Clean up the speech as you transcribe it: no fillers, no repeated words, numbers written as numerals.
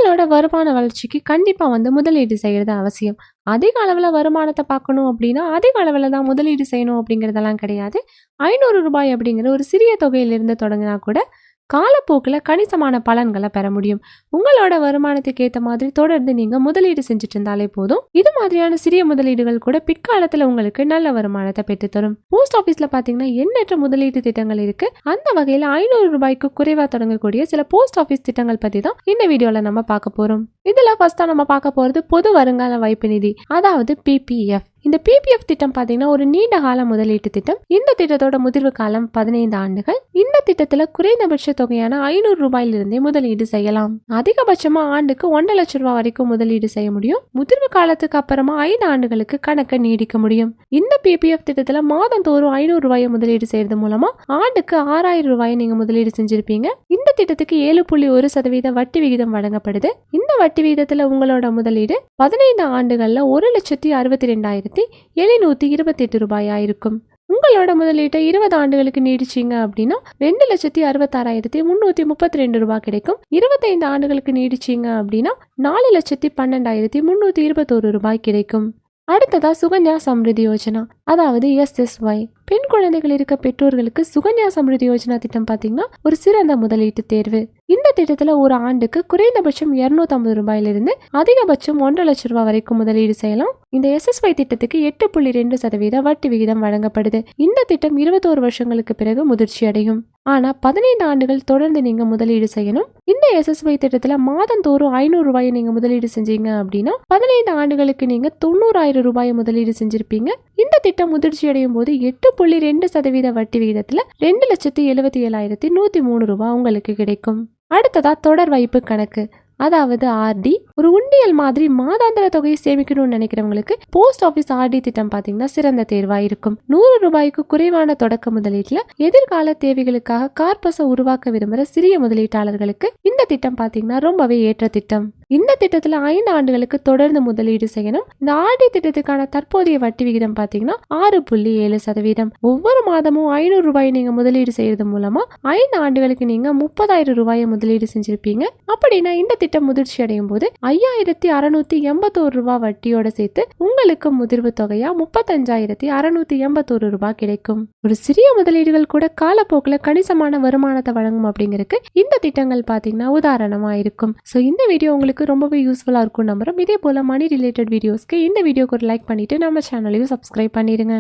உங்களோட வருமான வளர்ச்சிக்கு கண்டிப்பா முதலீடு செய்யறது அவசியம். அதிக அளவுல வருமானத்த பார்க்கணும் அப்படின்னா, அதிக அளவுல தான் முதலீடு செய்யணும் அப்படிங்கிறதெல்லாம் கிடையாது. ரூ. 500 அப்படிங்கிற ஒரு சிறிய தொகையிலிருந்து தொடங்கினா கூட காலப்போக்குல கணிசமான பலன்கள பெற முடியும். உங்களோட வருமானத்துக்கு ஏத்த மாதிரி தொடர்ந்து நீங்க முதலீடு செஞ்சுட்டு இருந்தாலே போதும். இது மாதிரியான சிறிய முதலீடுகள் கூட பிற்காலத்துல உங்களுக்கு நல்ல வருமானத்தை பெற்றுத்தரும். போஸ்ட் ஆபீஸ்ல பாத்தீங்கன்னா எண்ணற்ற முதலீட்டு திட்டங்கள் இருக்கு. அந்த வகையில ரூ. 500 குறைவா தொடங்கக்கூடிய சில போஸ்ட் ஆபீஸ் திட்டங்கள் பத்தி தான் இந்த வீடியோல நம்ம பார்க்க போறோம். இதுல ஃபர்ஸ்டா நம்ம பார்க்க போறது பொது வருங்கால வைப்பு நிதி, அதாவது PPF. இந்த PPF திட்டம் பாத்தீங்கன்னா ஒரு நீண்ட கால முதலீட்டு திட்டம். இந்த திட்டத்தோட முதிர்வு காலம் 15 ஆண்டுகள். இந்த திட்டத்துல குறைந்தபட்ச தொகையான ரூ. 500 முதலீடு செய்யலாம். அதிகபட்சமா ஆண்டுக்கு ₹1,00,000 வரைக்கும் முதலீடு செய்ய முடியும். முதிர்வு காலத்துக்கு அப்புறமா 5 ஆண்டுகளுக்கு கணக்கை நீடிக்க முடியும். இந்த PPF திட்டத்துல மாதந்தோறும் ரூ. 500 முதலீடு செய்யறது மூலமா ஆண்டுக்கு ரூ. 6,000 நீங்க முதலீடு செஞ்சிருப்பீங்க. இந்த திட்டத்துக்கு 7.1% வட்டி விகிதம் வழங்கப்படுது. இந்த வட்டி விகிதத்துல உங்களோட முதலீடு 15 ஆண்டுகள்ல ரூ. 1,62,728 இருக்கும். உங்களோட முதலீட்டை 20 ஆண்டுகளுக்கு நீடிச்சீங்க அப்படின்னா ரூ. 2,66,332 கிடைக்கும். 25 ஆண்டுகளுக்கு நீடிச்சீங்க அப்படின்னா ரூ. 4,12,321 கிடைக்கும். அடுத்ததா சுகன்யா சம்ருதி யோஜனா, அதாவது SSY. பெண் குழந்தைகள் இருக்க பெற்றோர்களுக்கு சுகன்யா சம்ருதி யோஜனா திட்டம் பாத்தீங்கன்னா ஒரு சிறந்த முதலீட்டு தேர்வு. இந்த திட்டத்துல ஒரு ஆண்டுக்கு குறைந்தபட்சம் ரூ. 250 அதிகபட்சம் ரூ. 1,00,000 வரைக்கும் முதலீடு செய்யலாம். இந்த SSY திட்டத்துக்கு 8.2% வட்டி விகிதம் வழங்கப்படுது. இந்த திட்டம் 21 வருஷங்களுக்கு பிறகு முதிர்ச்சி அடையும். ஆனா 15 ஆண்டுகள் தொடர்ந்து நீங்க முதலீடு செய்யணும். இந்த SSY திட்டத்துல மாதந்தோறும் ரூ. 500 நீங்க முதலீடு செஞ்சீங்க அப்படின்னா 15 ஆண்டுகளுக்கு நீங்க ரூ. 90,000 முதலீடு செஞ்சிருப்பீங்க. இந்த திட்டம் முதிர்ச்சி அடையும் போது 8.2% வட்டி விகிதத்துல ரூ. 2,77,103 உங்களுக்கு கிடைக்கும். அடுத்ததா தொடர் வைப்பு கணக்கு, அதாவது RD. ஒரு உண்டியல் மாதிரி மாதாந்திர தொகையை சேமிக்கணும்னு நினைக்கிறவங்களுக்கு போஸ்ட் ஆபீஸ் RD திட்டம் பாத்தீங்கன்னா சிறந்த தேர்வா இருக்கும். ரூ. 100 குறைவான தொடக்க முதலீட்டுல எதிர்கால தேவைகளுக்காக கார்பஸை உருவாக்க விரும்புற சிறிய முதலீட்டாளர்களுக்கு இந்த திட்டம் பாத்தீங்கன்னா ரொம்பவே ஏற்ற திட்டம். இந்த திட்டத்துல 5 ஆண்டுகளுக்கு தொடர்ந்து முதலீடு செய்யணும். இந்த RD திட்டத்துக்கான தற்போதைய வட்டி விகிதம் பாத்தீங்கன்னா 6.7%. ஒவ்வொரு மாதமும் ரூ. 500 நீங்க முதலீடு செய்யறது மூலமா 5 ஆண்டுகளுக்கு நீங்க ரூ. 30,000 முதலீடு செஞ்சிருப்பீங்க. அப்படின்னா இந்த திட்டம் முதிர்ச்சி அடையும் போது ரூ. 5,681 வட்டியோட சேர்த்து உங்களுக்கு முதிர்வு தொகையா ரூ. 35,681 கிடைக்கும். ஒரு சிறிய முதலீடுகள் கூட காலப்போக்குல கணிசமான வருமானத்தை வழங்கும் அப்படிங்கிறதுக்கு இந்த திட்டங்கள் பாத்தீங்கன்னா உதாரணமா இருக்கும். சோ இந்த வீடியோ உங்களுக்கு ரொம்பவே யூஸ்ஃபுல்லா இருக்கும் நம்புறோம். இதே போல மணி ரிலேட்டட் வீடியோஸ்க்கு இந்த வீடியோக்கு ஒரு லைக் பண்ணிட்டு நம்ம சேனலையும் சப்ஸ்கிரைப் பண்ணிடுங்க.